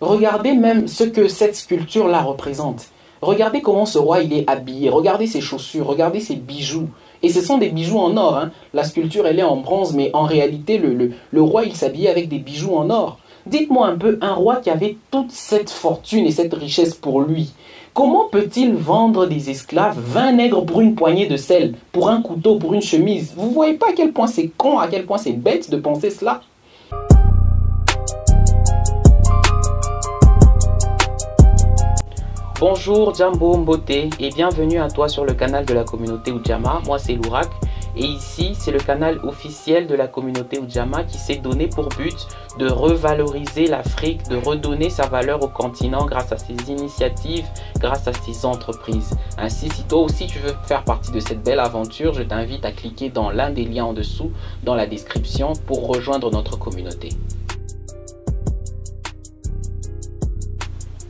Regardez même ce que cette sculpture-là représente. Regardez comment ce roi il est habillé. Regardez ses chaussures, regardez ses bijoux. Et ce sont des bijoux en or. Hein. La sculpture, elle est en bronze, mais en réalité, le roi, il s'habillait avec des bijoux en or. Dites-moi un peu, un roi qui avait toute cette fortune et cette richesse pour lui, comment peut-il vendre des esclaves 20 nègres pour une poignée de sel, pour un couteau, pour une chemise? Vous ne voyez pas à quel point c'est con, à quel point c'est bête de penser cela? Bonjour Jambo Mbote et bienvenue à toi sur le canal de la communauté Ujamaa. Moi c'est Lourak et ici c'est le canal officiel de la communauté Ujamaa qui s'est donné pour but de revaloriser l'Afrique, de redonner sa valeur au continent grâce à ses initiatives, grâce à ses entreprises. Ainsi, si toi aussi tu veux faire partie de cette belle aventure, je t'invite à cliquer dans l'un des liens en dessous dans la description pour rejoindre notre communauté.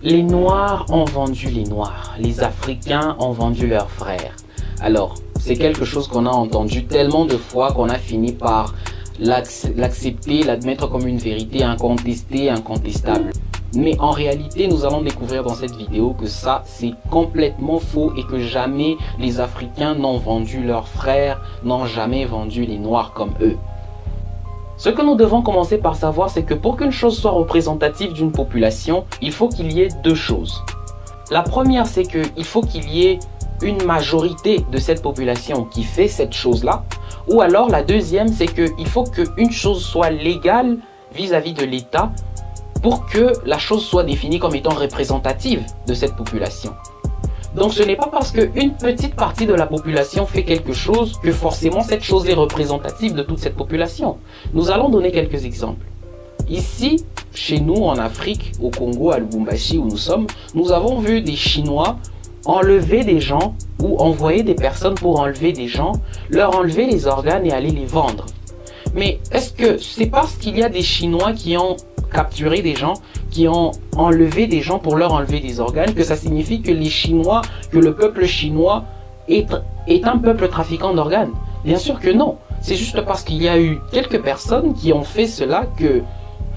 Les Noirs ont vendu les Noirs, les Africains ont vendu leurs frères. Alors, c'est quelque chose qu'on a entendu tellement de fois qu'on a fini par l'accepter, l'admettre comme une vérité incontestée, incontestable. Mais en réalité, nous allons découvrir dans cette vidéo que ça, c'est complètement faux et que jamais les Africains n'ont vendu leurs frères, n'ont jamais vendu les Noirs comme eux. Ce que nous devons commencer par savoir, c'est que pour qu'une chose soit représentative d'une population, il faut qu'il y ait deux choses. La première, c'est qu'il faut qu'il y ait une majorité de cette population qui fait cette chose-là. Ou alors la deuxième, c'est qu'il faut qu'une chose soit légale vis-à-vis de l'État pour que la chose soit définie comme étant représentative de cette population. Donc ce n'est pas parce qu'une petite partie de la population fait quelque chose que forcément cette chose est représentative de toute cette population. Nous allons donner quelques exemples. Ici, chez nous en Afrique, au Congo, à Lubumbashi où nous sommes, nous avons vu des Chinois enlever des gens ou envoyer des personnes pour enlever des gens, leur enlever les organes et aller les vendre. Mais est-ce que c'est parce qu'il y a des Chinois qui ont capturé des gens, qui ont enlevé des gens pour leur enlever des organes, que ça signifie que les Chinois, que le peuple chinois est un peuple trafiquant d'organes? Bien sûr que non. C'est juste parce qu'il y a eu quelques personnes qui ont fait cela que,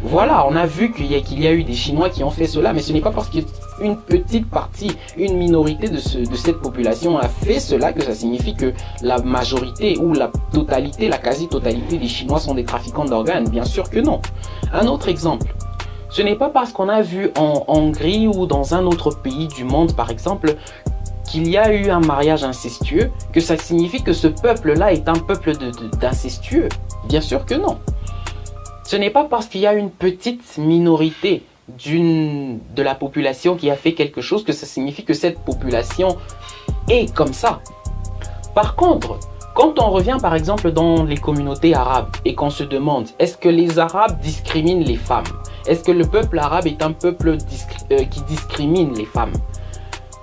voilà, on a vu qu'il y a eu des Chinois qui ont fait cela, mais ce n'est pas parce qu'une petite partie, une minorité de cette population a fait cela que ça signifie que la majorité ou la totalité, la quasi-totalité des Chinois sont des trafiquants d'organes. Bien sûr que non. Un autre exemple. Ce n'est pas parce qu'on a vu en Hongrie ou dans un autre pays du monde, par exemple, qu'il y a eu un mariage incestueux, que ça signifie que ce peuple-là est un peuple d'incestueux. Bien sûr que non. Ce n'est pas parce qu'il y a une petite minorité de la population qui a fait quelque chose que ça signifie que cette population est comme ça. Par contre, quand on revient par exemple dans les communautés arabes et qu'on se demande est-ce que les Arabes discriminent les femmes? Est-ce que le peuple arabe est un peuple qui discrimine les femmes?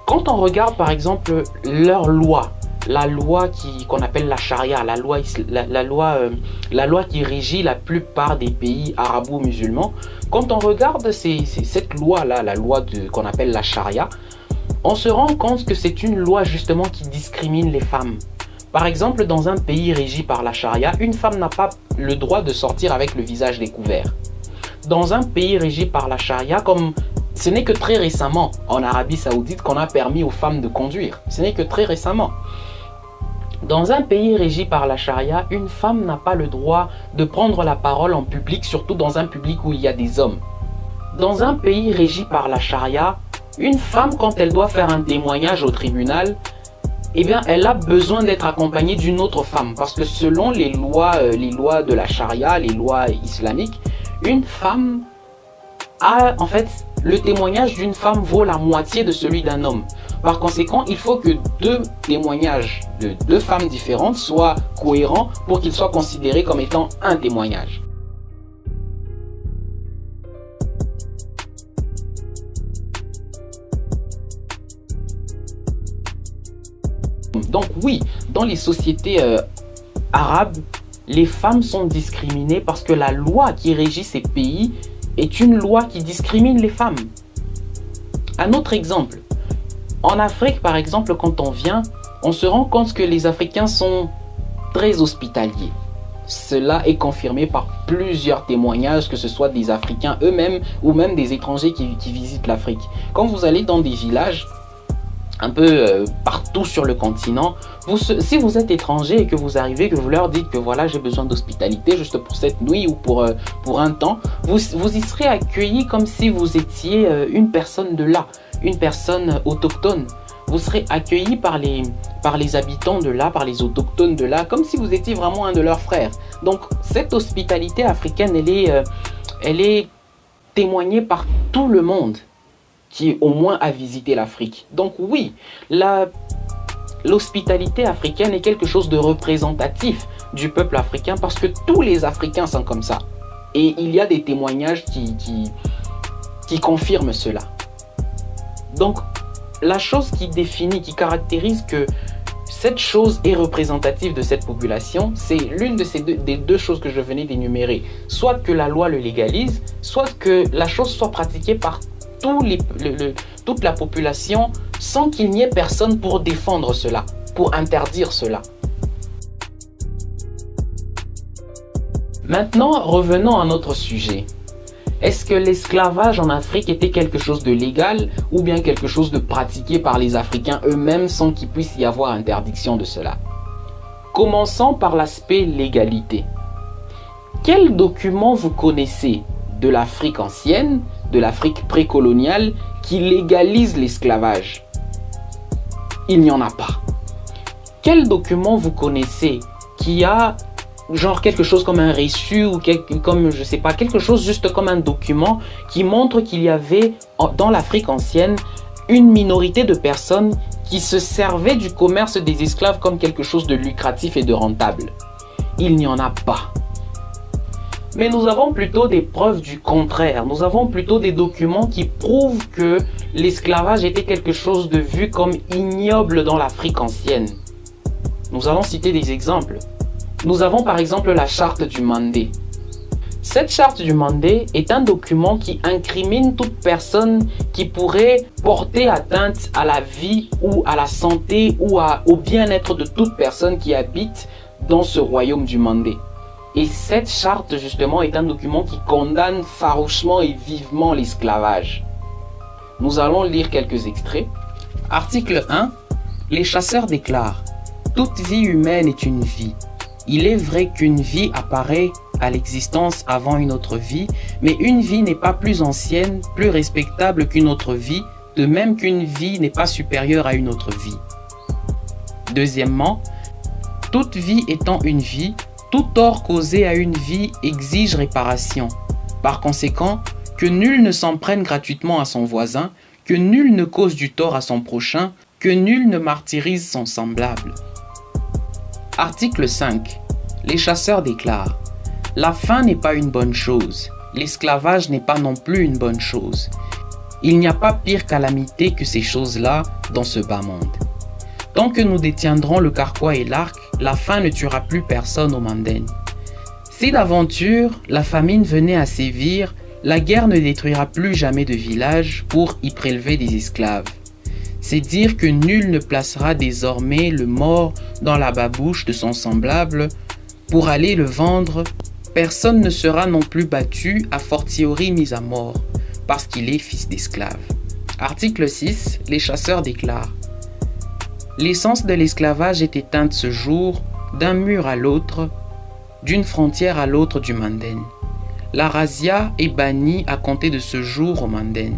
Quand on regarde par exemple leur loi, la loi qu'on appelle la charia, la loi qui régit la plupart des pays arabo-musulmans, quand on regarde cette loi-là, la loi qu'on appelle la charia, on se rend compte que c'est une loi justement qui discrimine les femmes. Par exemple, dans un pays régi par la charia, une femme n'a pas le droit de sortir avec le visage découvert. Dans un pays régi par la charia, comme ce n'est que très récemment en Arabie Saoudite qu'on a permis aux femmes de conduire. Ce n'est que très récemment. Dans un pays régi par la charia, une femme n'a pas le droit de prendre la parole en public, surtout dans un public où il y a des hommes. Dans un pays régi par la charia, une femme, quand elle doit faire un témoignage au tribunal, eh bien, elle a besoin d'être accompagnée d'une autre femme. Parce que selon les lois de la charia, les lois islamiques, une femme a, en fait, le témoignage d'une femme vaut la moitié de celui d'un homme. Par conséquent, il faut que deux témoignages de deux femmes différentes soient cohérents pour qu'ils soient considérés comme étant un témoignage. Donc oui, dans les sociétés arabes, les femmes sont discriminées parce que la loi qui régit ces pays est une loi qui discrimine les femmes. Un autre exemple, en Afrique par exemple, quand on vient, on se rend compte que les Africains sont très hospitaliers. cela est confirmé par plusieurs témoignages, que ce soit des Africains eux-mêmes ou même des étrangers qui visitent l'Afrique. Quand vous allez dans des villages, un peu partout sur le continent, si vous êtes étranger et que vous arrivez, que vous leur dites que voilà, j'ai besoin d'hospitalité juste pour cette nuit ou pour un temps, vous y serez accueillis comme si vous étiez une personne de là, une personne autochtone. Vous serez accueillis par les habitants de là, par les autochtones de là, comme si vous étiez vraiment un de leurs frères. Donc cette hospitalité africaine, elle est témoignée par tout le monde qui au moins a visité l'Afrique. Donc oui, l'hospitalité africaine est quelque chose de représentatif du peuple africain parce que tous les Africains sont comme ça. Et il y a des témoignages qui confirment cela. Donc la chose qui définit, qui caractérise que cette chose est représentative de cette population, c'est l'une des deux choses que je venais d'énumérer. Soit que la loi le légalise, soit que la chose soit pratiquée par toute la population sans qu'il n'y ait personne pour défendre cela, pour interdire cela. Maintenant, revenons à notre sujet. Est-ce que l'esclavage en Afrique était quelque chose de légal ou bien quelque chose de pratiqué par les Africains eux-mêmes sans qu'il puisse y avoir interdiction de cela? Commençons par l'aspect légalité. Quels documents vous connaissez de l'Afrique ancienne, de l'Afrique précoloniale, qui légalise l'esclavage? Il n'y en a pas. Quel document vous connaissez qui a genre quelque chose comme un reçu ou comme je sais pas, quelque chose juste comme un document qui montre qu'il y avait dans l'Afrique ancienne une minorité de personnes qui se servaient du commerce des esclaves comme quelque chose de lucratif et de rentable? Il n'y en a pas. Mais nous avons plutôt des preuves du contraire. Nous avons plutôt des documents qui prouvent que l'esclavage était quelque chose de vu comme ignoble dans l'Afrique ancienne. Nous allons citer des exemples. Nous avons par exemple la charte du Mandé. Cette charte du Mandé est un document qui incrimine toute personne qui pourrait porter atteinte à la vie ou à la santé ou au bien-être de toute personne qui habite dans ce royaume du Mandé. Et cette charte, justement, est un document qui condamne farouchement et vivement l'esclavage. Nous allons lire quelques extraits. Article 1. Les chasseurs déclarent: toute vie humaine est une vie. Il est vrai qu'une vie apparaît à l'existence avant une autre vie, mais une vie n'est pas plus ancienne, plus respectable qu'une autre vie, de même qu'une vie n'est pas supérieure à une autre vie. Deuxièmement, toute vie étant une vie, tout tort causé à une vie exige réparation. Par conséquent, que nul ne s'en prenne gratuitement à son voisin, que nul ne cause du tort à son prochain, que nul ne martyrise son semblable. Article 5. Les chasseurs déclarent: la faim n'est pas une bonne chose, l'esclavage n'est pas non plus une bonne chose. Il n'y a pas pire calamité que ces choses-là dans ce bas monde. Tant que nous détiendrons le carquois et l'arc, la faim ne tuera plus personne au Mandeng. Si d'aventure la famine venait à sévir, la guerre ne détruira plus jamais de village pour y prélever des esclaves. C'est dire que nul ne placera désormais le mort dans la babouche de son semblable pour aller le vendre. Personne ne sera non plus battu, a fortiori mis à mort, parce qu'il est fils d'esclave. Article 6. Les chasseurs déclarent: l'essence de l'esclavage est éteinte ce jour, d'un mur à l'autre, d'une frontière à l'autre du Mandeng. La razzia est bannie à compter de ce jour au Mandeng.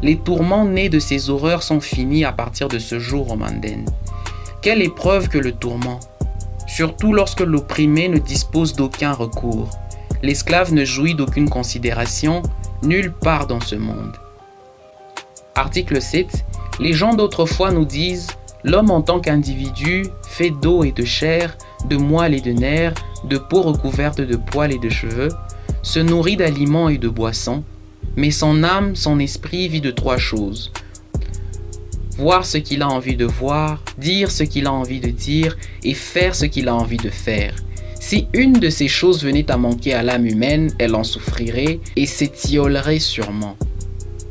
Les tourments nés de ces horreurs sont finis à partir de ce jour au Mandeng. Quelle épreuve que le tourment! Surtout lorsque l'opprimé ne dispose d'aucun recours. L'esclave ne jouit d'aucune considération, nulle part dans ce monde. Article 7. Les gens d'autrefois nous disent: l'homme en tant qu'individu, fait d'eau et de chair, de moelle et de nerfs, de peau recouverte de poils et de cheveux, se nourrit d'aliments et de boissons, mais son âme, son esprit vit de trois choses: voir ce qu'il a envie de voir, dire ce qu'il a envie de dire et faire ce qu'il a envie de faire. Si une de ces choses venait à manquer à l'âme humaine, elle en souffrirait et s'étiolerait sûrement.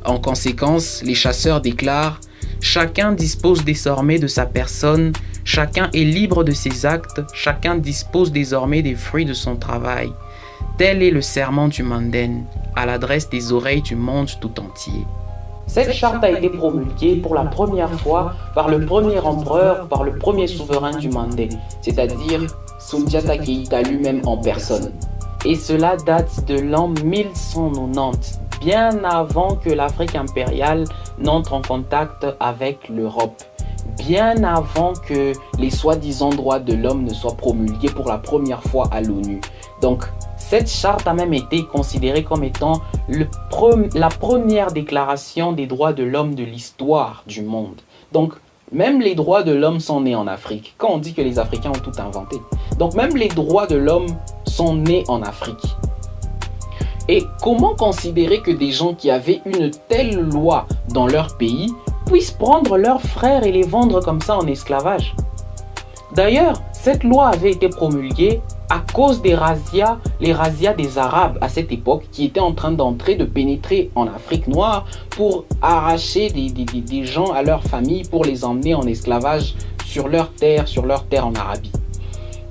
En conséquence, les chasseurs déclarent: chacun dispose désormais de sa personne Chacun est libre de ses actes, chacun dispose désormais des fruits de son travail. Tel est le serment du Mandem, à l'adresse des oreilles du monde tout entier. Cette charte a été promulguée pour la première fois par le premier empereur, par le premier souverain du Mandem, c'est-à-dire Soundiata Keïta lui-même en personne. Et cela date de l'an 1190, bien avant que l'Afrique impériale n'entre en contact avec l'Europe, bien avant que les soi-disant droits de l'homme ne soient promulgués pour la première fois à l'ONU. Donc, cette charte a même été considérée comme étant la première déclaration des droits de l'homme de l'histoire du monde. Donc, même les droits de l'homme sont nés en Afrique. Quand on dit que les Africains ont tout inventé. Donc, même les droits de l'homme sont nés en Afrique. Et comment considérer que des gens qui avaient une telle loi dans leur pays puissent prendre leurs frères et les vendre comme ça en esclavage? D'ailleurs, cette loi avait été promulguée à cause des razzias, les razzias des Arabes à cette époque qui étaient en train de pénétrer en Afrique noire pour arracher des gens à leur famille pour les emmener en esclavage sur leur terre en Arabie.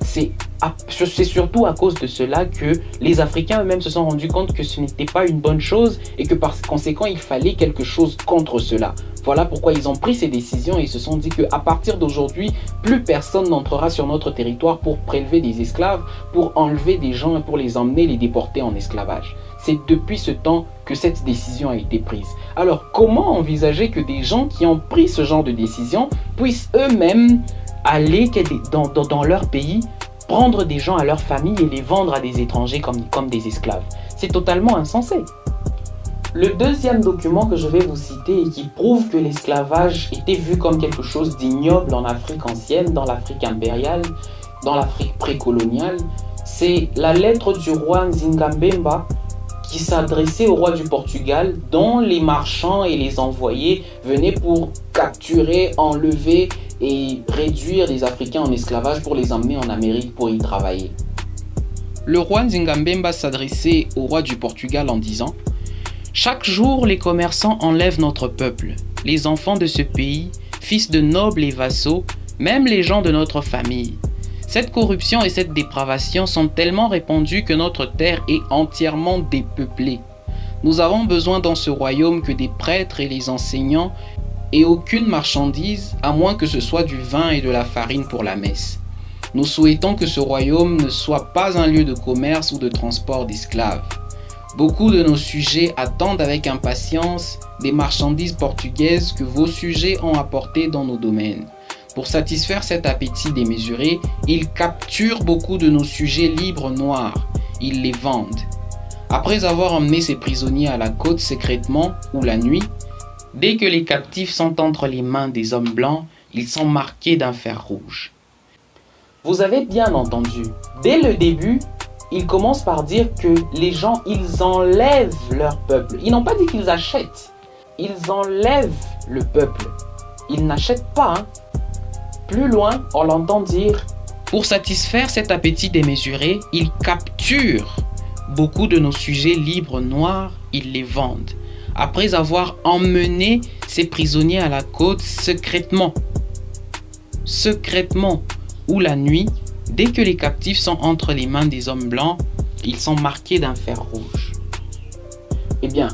C'est surtout à cause de cela que les Africains eux-mêmes se sont rendus compte que ce n'était pas une bonne chose et que par conséquent il fallait quelque chose contre cela. Voilà pourquoi ils ont pris ces décisions et ils se sont dit qu'à partir d'aujourd'hui, plus personne n'entrera sur notre territoire pour prélever des esclaves, pour enlever des gens et pour les emmener, les déporter en esclavage. C'est depuis ce temps que cette décision a été prise. Alors comment envisager que des gens qui ont pris ce genre de décision puissent eux-mêmes aller dans leur pays, prendre des gens à leur famille et les vendre à des étrangers comme des esclaves? C'est totalement insensé. Le deuxième document que je vais vous citer et qui prouve que l'esclavage était vu comme quelque chose d'ignoble en Afrique ancienne, dans l'Afrique impériale, dans l'Afrique précoloniale, c'est la lettre du roi Nzingambemba qui s'adressait au roi du Portugal, dont les marchands et les envoyés venaient pour capturer, enlever et réduire les Africains en esclavage pour les emmener en Amérique pour y travailler. Le roi Nzingambemba s'adressait au roi du Portugal en disant: chaque jour, les commerçants enlèvent notre peuple, les enfants de ce pays, fils de nobles et vassaux, même les gens de notre famille. Cette corruption et cette dépravation sont tellement répandues que notre terre est entièrement dépeuplée. Nous avons besoin dans ce royaume que des prêtres et les enseignants et aucune marchandise, à moins que ce soit du vin et de la farine pour la messe. Nous souhaitons que ce royaume ne soit pas un lieu de commerce ou de transport d'esclaves. Beaucoup de nos sujets attendent avec impatience des marchandises portugaises que vos sujets ont apportées dans nos domaines. Pour satisfaire cet appétit démesuré, ils capturent beaucoup de nos sujets libres noirs. Ils les vendent. Après avoir emmené ces prisonniers à la côte secrètement ou la nuit, dès que les captifs sont entre les mains des hommes blancs, ils sont marqués d'un fer rouge. Vous avez bien entendu, dès le début, ils commencent par dire que les gens, ils enlèvent leur peuple. Ils n'ont pas dit qu'ils achètent. Ils enlèvent le peuple. Ils n'achètent pas. Plus loin, on l'entend dire: pour satisfaire cet appétit démesuré, ils capturent beaucoup de nos sujets libres noirs, ils les vendent. Après avoir emmené ces prisonniers à la côte secrètement, ou la nuit, dès que les captifs sont entre les mains des hommes blancs, ils sont marqués d'un fer rouge. Eh bien,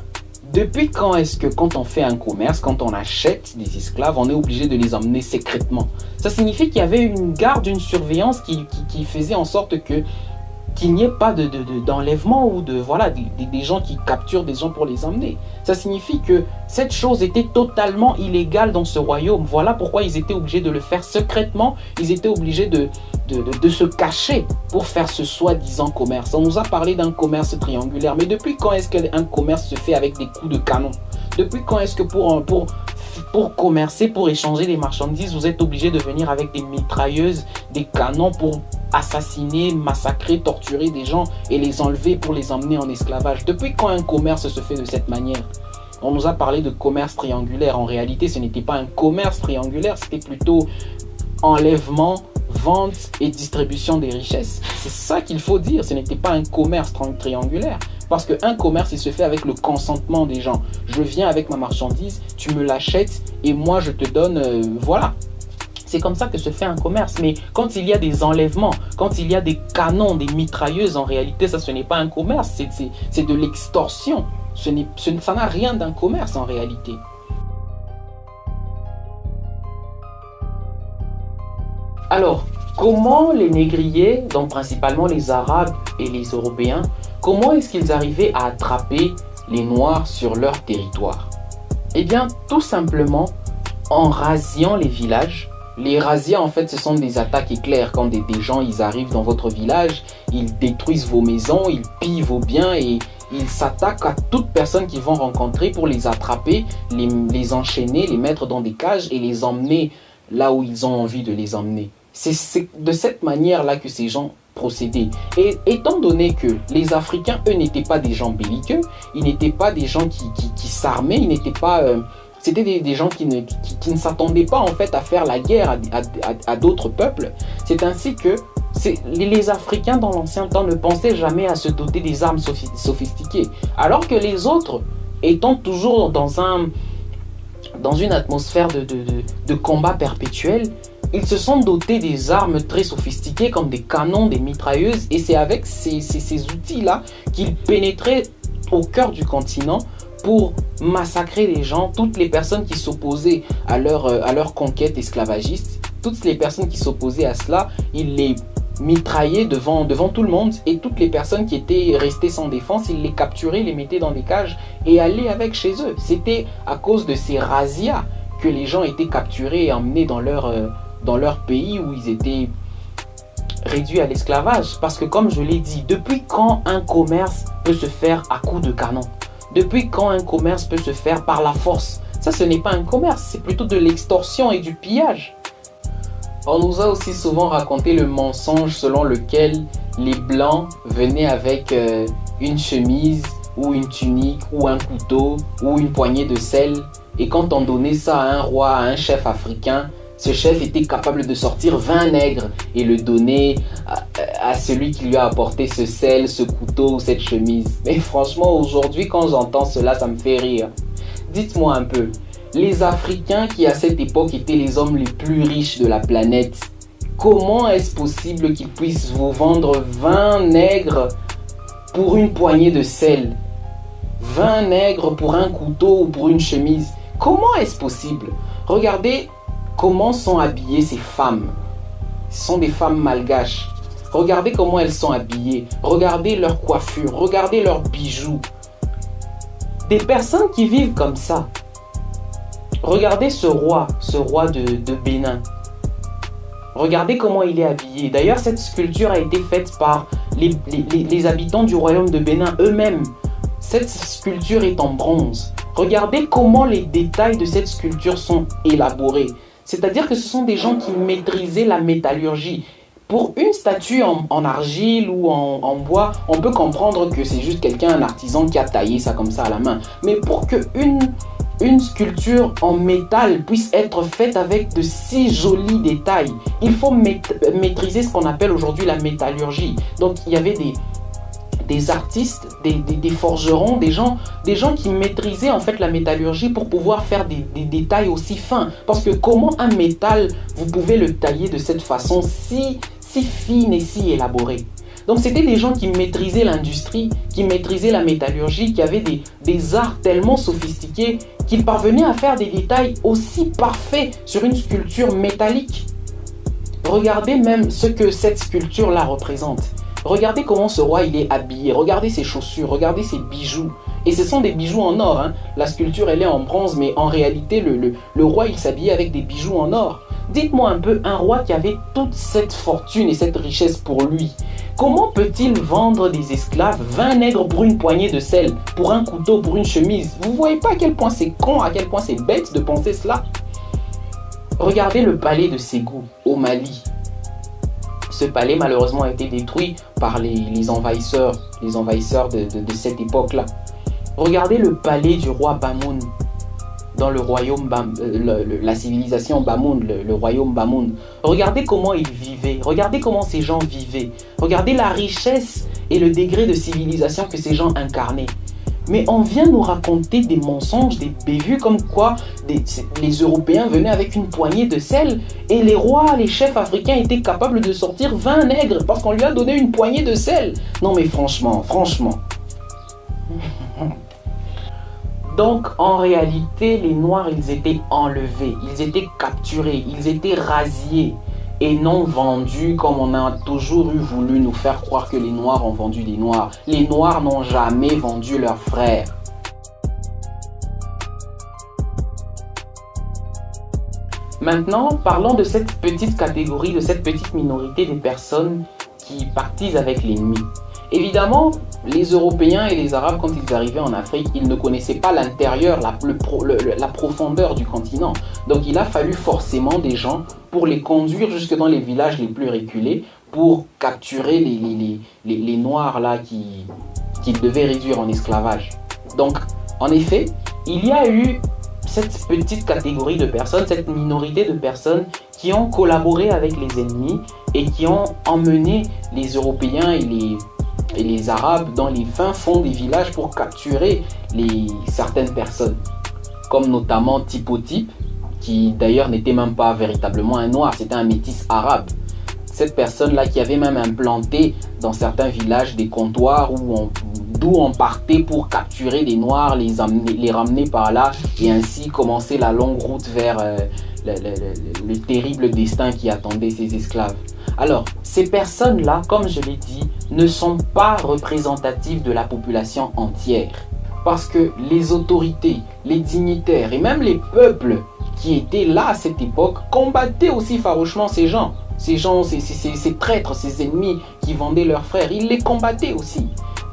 depuis quand est-ce que quand on fait un commerce, quand on achète des esclaves, on est obligé de les emmener secrètement? Ça signifie qu'il y avait une garde, une surveillance qui faisait en sorte qu'il n'y ait pas d'enlèvement ou des gens qui capturent des gens pour les emmener. Ça signifie que cette chose était totalement illégale dans ce royaume. Voilà pourquoi ils étaient obligés de le faire secrètement. Ils étaient obligés de se cacher pour faire ce soi-disant commerce. On nous a parlé d'un commerce triangulaire, mais depuis quand est-ce qu'un commerce se fait avec des coups de canon? Depuis quand est-ce que pour commercer, pour échanger des marchandises, vous êtes obligé de venir avec des mitrailleuses, des canons pour assassiner, massacrer, torturer des gens et les enlever pour les emmener en esclavage? Depuis quand un commerce se fait de cette manière? On nous a parlé de commerce triangulaire. En réalité, ce n'était pas un commerce triangulaire, c'était plutôt enlèvement, vente et distribution des richesses. C'est ça qu'il faut dire, ce n'était pas un commerce triangulaire. Parce qu'un commerce, il se fait avec le consentement des gens. Je viens avec ma marchandise, tu me l'achètes et moi je te donne, voilà. C'est comme ça que se fait un commerce. Mais quand il y a des enlèvements, quand il y a des canons, des mitrailleuses, en réalité, ça, ce n'est pas un commerce, c'est de l'extorsion. Ça n'a rien d'un commerce en réalité. Alors, comment les négriers, donc principalement les Arabes et les Européens, comment est-ce qu'ils arrivaient à attraper les Noirs sur leur territoire? Eh bien, tout simplement en razziant les villages. Les razzias, en fait, ce sont des attaques éclairs. Quand des gens ils arrivent dans votre village, ils détruisent vos maisons, ils pillent vos biens et ils s'attaquent à toute personne qu'ils vont rencontrer pour les attraper, les enchaîner, les mettre dans des cages et les emmener là où ils ont envie de les emmener. C'est de cette manière-là que ces gens procédaient. Et étant donné que les Africains, eux, n'étaient pas des gens belliqueux, ils n'étaient pas des gens qui s'armaient, ils n'étaient pas... c'était des gens qui ne s'attendaient pas en fait à faire la guerre à d'autres peuples. C'est ainsi que les Africains dans l'ancien temps ne pensaient jamais à se doter des armes sophistiquées. Alors que les autres, étant toujours dans une atmosphère de combat perpétuel, ils se sont dotés des armes très sophistiquées comme des canons, des mitrailleuses. Et c'est avec ces outils-là qu'ils pénétraient au cœur du continent pour massacrer les gens, toutes les personnes qui s'opposaient à leur conquête esclavagiste, toutes les personnes qui s'opposaient à cela, ils les mitraillaient devant tout le monde et toutes les personnes qui étaient restées sans défense, ils les capturaient, les mettaient dans des cages et allaient avec chez eux. C'était à cause de ces razzias que les gens étaient capturés et emmenés dans leur pays où ils étaient réduits à l'esclavage. Parce que comme je l'ai dit, depuis quand un commerce peut se faire à coups de canon? Depuis quand un commerce peut se faire par la force? Ça, ce n'est pas un commerce, c'est plutôt de l'extorsion et du pillage. On nous a aussi souvent raconté le mensonge selon lequel les Blancs venaient avec une chemise ou une tunique ou un couteau ou une poignée de sel. Et quand on donnait ça à un roi, à un chef africain, ce chef était capable de sortir 20 nègres et le donner à celui qui lui a apporté ce sel, ce couteau ou cette chemise. Mais franchement, aujourd'hui, quand j'entends cela, ça me fait rire. Dites-moi un peu, les Africains qui à cette époque étaient les hommes les plus riches de la planète, comment est-ce possible qu'ils puissent vous vendre 20 nègres pour une poignée de sel? 20 nègres pour un couteau ou pour une chemise? Comment est-ce possible? Regardez comment sont habillées ces femmes. Ce sont des femmes malgaches. Regardez comment elles sont habillées. Regardez leur coiffure. Regardez leurs bijoux. Des personnes qui vivent comme ça. Regardez ce roi de Bénin. Regardez comment il est habillé. D'ailleurs, cette sculpture a été faite par les habitants du royaume de Bénin eux-mêmes. Cette sculpture est en bronze. Regardez comment les détails de cette sculpture sont élaborés. C'est-à-dire que ce sont des gens qui maîtrisaient la métallurgie. Pour une statue en argile ou en bois, on peut comprendre que c'est juste quelqu'un, un artisan qui a taillé ça comme ça à la main. Mais pour qu'une sculpture en métal puisse être faite avec de si jolis détails, il faut maîtriser ce qu'on appelle aujourd'hui la métallurgie. Donc il y avait des artistes, des forgerons, des gens qui maîtrisaient en fait la métallurgie pour pouvoir faire des détails aussi fins. Parce que comment un métal, vous pouvez le tailler de cette façon si fine et si élaborée? Donc c'était des gens qui maîtrisaient l'industrie, qui maîtrisaient la métallurgie, qui avaient des arts tellement sophistiqués qu'ils parvenaient à faire des détails aussi parfaits sur une sculpture métallique. Regardez même ce que cette sculpture-là représente. Regardez comment ce roi il est habillé, regardez ses chaussures, regardez ses bijoux. Et ce sont des bijoux en or, hein. La sculpture elle est en bronze, mais en réalité le roi il s'habillait avec des bijoux en or. Dites-moi un peu, un roi qui avait toute cette fortune et cette richesse pour lui, comment peut-il vendre des esclaves, 20 nègres pour une poignée de sel, pour un couteau, pour une chemise? Vous voyez pas à quel point c'est con, à quel point c'est bête de penser cela? Regardez le palais de Ségou au Mali. Ce palais malheureusement a été détruit par les envahisseurs de cette époque-là. Regardez le palais du roi Bamoun dans le royaume la civilisation Bamoun, le royaume Bamoun. Regardez comment ils vivaient, regardez comment ces gens vivaient. Regardez la richesse et le degré de civilisation que ces gens incarnaient. Mais on vient nous raconter des mensonges, des bévues comme quoi les Européens venaient avec une poignée de sel et les rois, les chefs africains étaient capables de sortir 20 nègres parce qu'on lui a donné une poignée de sel. Non mais franchement. Donc en réalité, les Noirs, ils étaient enlevés, ils étaient capturés, ils étaient rasiés et non vendus comme on a toujours voulu nous faire croire que les Noirs ont vendu les Noirs. Les Noirs n'ont jamais vendu leurs frères. Maintenant, parlons de cette petite catégorie, de cette petite minorité des personnes qui partisent avec l'ennemi. Évidemment, les Européens et les Arabes, quand ils arrivaient en Afrique, ils ne connaissaient pas l'intérieur, la profondeur du continent. Donc il a fallu forcément des gens pour les conduire jusque dans les villages les plus reculés pour capturer les Noirs là qu'ils devaient réduire en esclavage. Donc, en effet, il y a eu cette petite catégorie de personnes, cette minorité de personnes qui ont collaboré avec les ennemis et qui ont emmené les Européens et les Arabes dans les fins fonds des villages pour capturer certaines personnes, comme notamment Tipo Type, qui d'ailleurs n'était même pas véritablement un noir, c'était un métis arabe. Cette personne-là qui avait même implanté dans certains villages des comptoirs d'où on partait pour capturer des noirs, les ramener par là et ainsi commencer la longue route vers le terrible destin qui attendait ces esclaves. Alors, ces personnes-là, comme je l'ai dit, ne sont pas représentatives de la population entière. Parce que les autorités, les dignitaires et même les peuples qui étaient là à cette époque combattaient aussi farouchement ces gens. Ces traîtres, ces ennemis qui vendaient leurs frères, ils les combattaient aussi.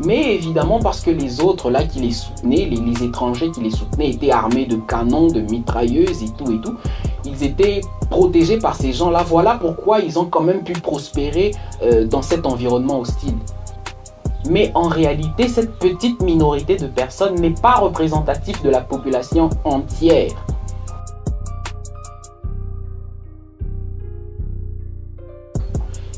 Mais évidemment parce que les autres là qui les soutenaient, les étrangers qui les soutenaient étaient armés de canons, de mitrailleuses et tout, ils étaient protégés par ces gens-là. Voilà pourquoi ils ont quand même pu prospérer dans cet environnement hostile. Mais en réalité, cette petite minorité de personnes n'est pas représentative de la population entière.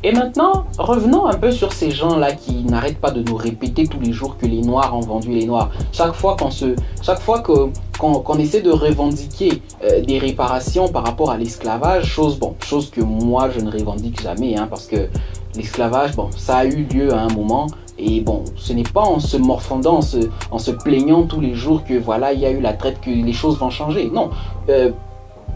Et maintenant, revenons un peu sur ces gens-là qui n'arrêtent pas de nous répéter tous les jours que les Noirs ont vendu les Noirs. Chaque fois qu'on essaie de revendiquer des réparations par rapport à l'esclavage, chose que moi je ne revendique jamais, parce que l'esclavage, ça a eu lieu à un moment. Et ce n'est pas en se morfondant, en se plaignant tous les jours que voilà, il y a eu la traite, que les choses vont changer. Non.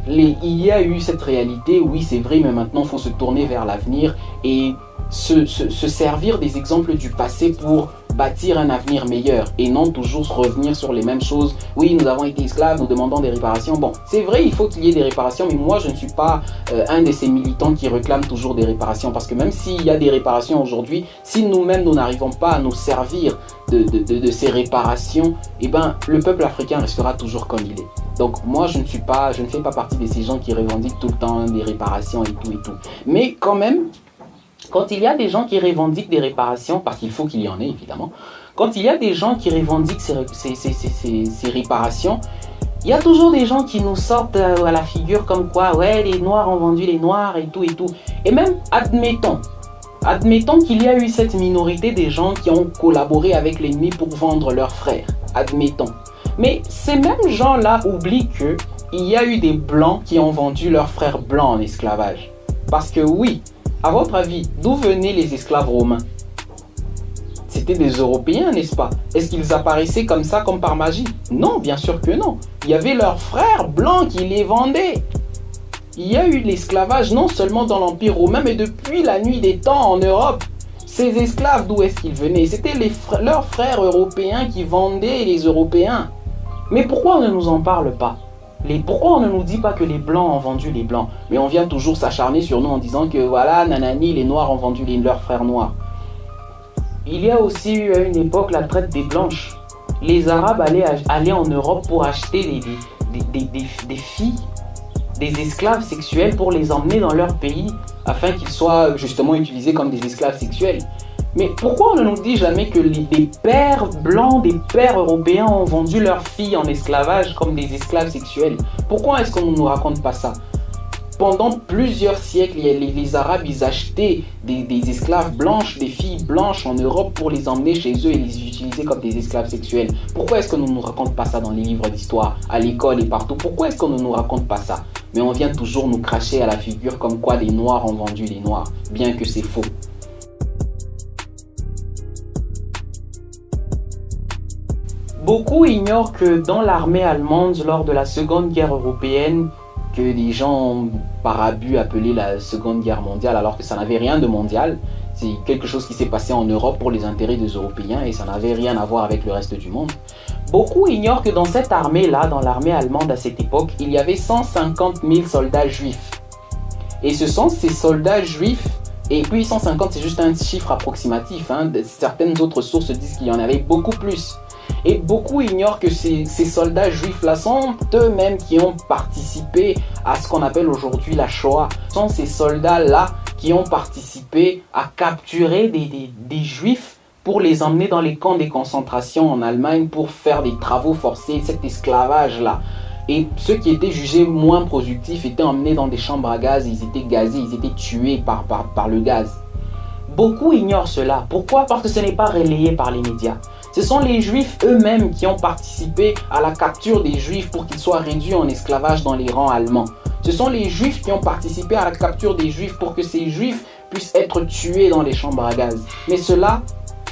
Il y a eu cette réalité, oui c'est vrai, mais maintenant il faut se tourner vers l'avenir et se servir des exemples du passé pour bâtir un avenir meilleur et non toujours revenir sur les mêmes choses. Oui, nous avons été esclaves, nous demandons des réparations. C'est vrai, il faut qu'il y ait des réparations, mais moi je ne suis pas un de ces militants qui réclament toujours des réparations, parce que même s'il y a des réparations aujourd'hui, si nous-mêmes nous n'arrivons pas à nous servir de ces réparations, le peuple africain restera toujours comme il est. Donc moi je ne fais pas partie de ces gens qui revendiquent tout le temps des réparations et tout. Mais quand même, quand il y a des gens qui revendiquent des réparations, parce qu'il faut qu'il y en ait évidemment, quand il y a des gens qui revendiquent ces réparations, il y a toujours des gens qui nous sortent à la figure comme quoi, ouais, les Noirs ont vendu les Noirs et tout. Et même, admettons qu'il y a eu cette minorité des gens qui ont collaboré avec l'ennemi pour vendre leurs frères. Admettons. Mais ces mêmes gens-là oublient qu'il y a eu des Blancs qui ont vendu leurs frères blancs en esclavage. Parce que oui, à votre avis, d'où venaient les esclaves romains? C'était des Européens, n'est-ce pas? Est-ce qu'ils apparaissaient comme ça, comme par magie? Non, bien sûr que non. Il y avait leurs frères blancs qui les vendaient. Il y a eu l'esclavage non seulement dans l'Empire romain, mais depuis la nuit des temps en Europe. Ces esclaves, d'où est-ce qu'ils venaient? C'était leurs frères européens qui vendaient les Européens. Mais pourquoi on ne nous en parle pas? Pourquoi on ne nous dit pas que les Blancs ont vendu les Blancs? Mais on vient toujours s'acharner sur nous en disant que voilà, nanani, les Noirs ont vendu leurs frères noirs. Il y a aussi eu à une époque la traite des Blanches. Les Arabes allaient en Europe pour acheter des filles, des esclaves sexuels pour les emmener dans leur pays afin qu'ils soient justement utilisés comme des esclaves sexuels. Mais pourquoi on ne nous dit jamais que des pères blancs, des pères européens ont vendu leurs filles en esclavage comme des esclaves sexuels? Pourquoi est-ce qu'on ne nous raconte pas ça? pendant plusieurs siècles, les Arabes, ils achetaient des esclaves blanches, des filles blanches en Europe pour les emmener chez eux et les utiliser comme des esclaves sexuels. Pourquoi est-ce qu'on ne nous raconte pas ça dans les livres d'histoire, à l'école et partout? Pourquoi est-ce qu'on ne nous raconte pas ça? Mais on vient toujours nous cracher à la figure comme quoi les Noirs ont vendu les Noirs, bien que c'est faux. Beaucoup ignorent que dans l'armée allemande, lors de la Seconde Guerre européenne, que des gens par abus appelaient la Seconde Guerre mondiale, alors que ça n'avait rien de mondial, c'est quelque chose qui s'est passé en Europe pour les intérêts des Européens et ça n'avait rien à voir avec le reste du monde. Beaucoup ignorent que dans cette armée-là, dans l'armée allemande à cette époque, il y avait 150 000 soldats juifs. Et ce sont ces soldats juifs, et puis 150 c'est juste un chiffre approximatif, hein. Certaines autres sources disent qu'il y en avait beaucoup plus. Et beaucoup ignorent que ces soldats juifs-là sont eux-mêmes qui ont participé à ce qu'on appelle aujourd'hui la Shoah. Ce sont ces soldats-là qui ont participé à capturer des juifs pour les emmener dans les camps de concentration en Allemagne pour faire des travaux forcés, cet esclavage-là. Et ceux qui étaient jugés moins productifs étaient emmenés dans des chambres à gaz, ils étaient gazés, ils étaient tués par le gaz. Beaucoup ignorent cela. Pourquoi? Parce que ce n'est pas relayé par les médias. Ce sont les Juifs eux-mêmes qui ont participé à la capture des Juifs pour qu'ils soient réduits en esclavage dans les rangs allemands. Ce sont les Juifs qui ont participé à la capture des Juifs pour que ces Juifs puissent être tués dans les chambres à gaz. Mais cela,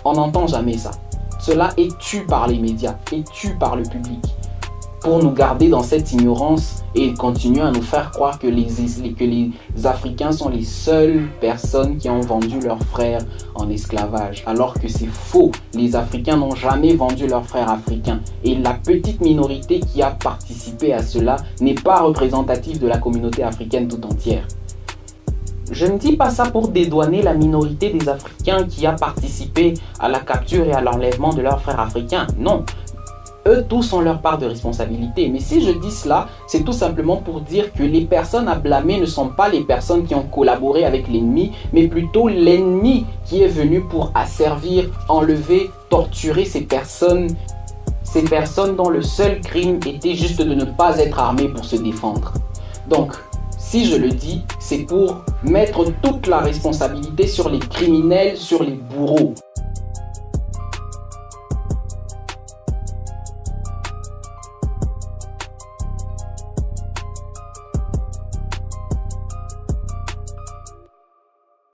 on n'entend jamais ça. Cela est tué par les médias, est tué par le public, pour nous garder dans cette ignorance et continuer à nous faire croire que les Africains sont les seules personnes qui ont vendu leurs frères en esclavage. Alors que c'est faux, les Africains n'ont jamais vendu leurs frères africains. Et la petite minorité qui a participé à cela n'est pas représentative de la communauté africaine tout entière. Je ne dis pas ça pour dédouaner la minorité des Africains qui a participé à la capture et à l'enlèvement de leurs frères africains, non. Eux tous ont leur part de responsabilité. Mais si je dis cela, c'est tout simplement pour dire que les personnes à blâmer ne sont pas les personnes qui ont collaboré avec l'ennemi, mais plutôt l'ennemi qui est venu pour asservir, enlever, torturer ces personnes dont le seul crime était juste de ne pas être armé pour se défendre. Donc, si je le dis, c'est pour mettre toute la responsabilité sur les criminels, sur les bourreaux.